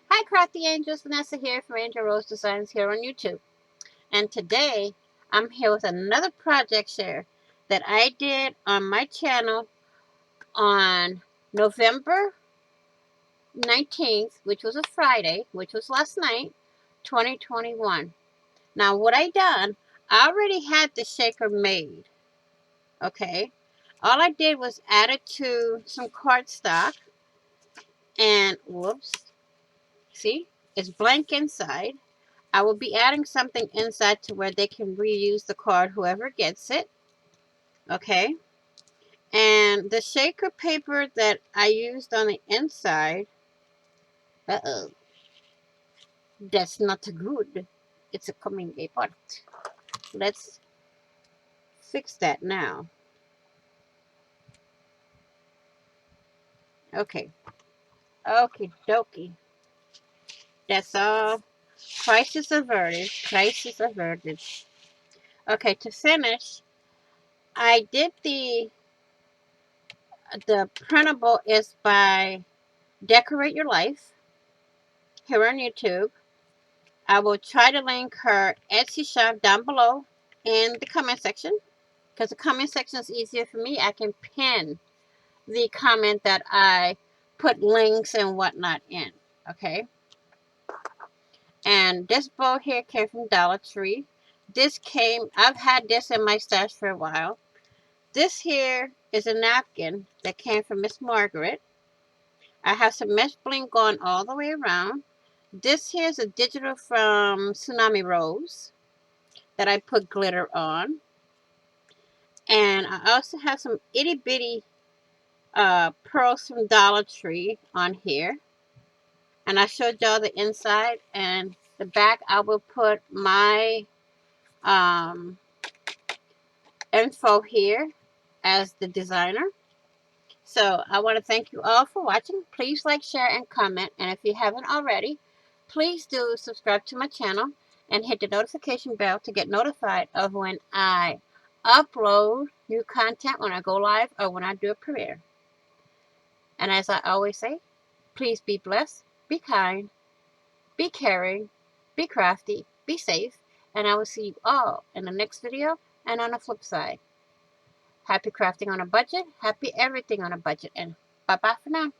Hi Crafty Angels, Vanessa here from Angel Rose Designs here on YouTube. And today I'm here with another project share that I did on my channel on November 19th, which was a Friday, which was last night, 2021. Now what I done, I already had the shaker made, okay? All I did was add it to some cardstock and, whoops, see, it's blank inside. I will be adding something inside to where they can reuse the card, whoever gets it. Okay. And the shaker paper that I used on the inside, that's not good. It's a coming apart. Let's fix that now. Okay. Okie dokie. That's all. Crisis averted. Crisis averted. Okay, to finish, I did the printable is by Decorate Your Life here on YouTube. I will try to link her Etsy shop down below in the comment section, because the comment section is easier for me. I can pin the comment that I put links and whatnot in. Okay. And this bow here came from Dollar Tree. I've had this in my stash for a while. This here is a napkin that came from Miss Margaret. I have some mesh bling going all the way around. This here is a digital from Tsunami Rose that I put glitter on. And I also have some itty bitty pearls from Dollar Tree on here. And I showed y'all the inside, and the back I will put my info here as the designer. So I want to thank you all for watching. Please like, share, and comment. And if you haven't already, please do subscribe to my channel and hit the notification bell to get notified of when I upload new content, when I go live, or when I do a premiere. And as I always say, please be blessed, be kind, be caring, be crafty, be safe, and I will see you all in the next video and on the flip side. Happy crafting on a budget, happy everything on a budget, and bye-bye for now.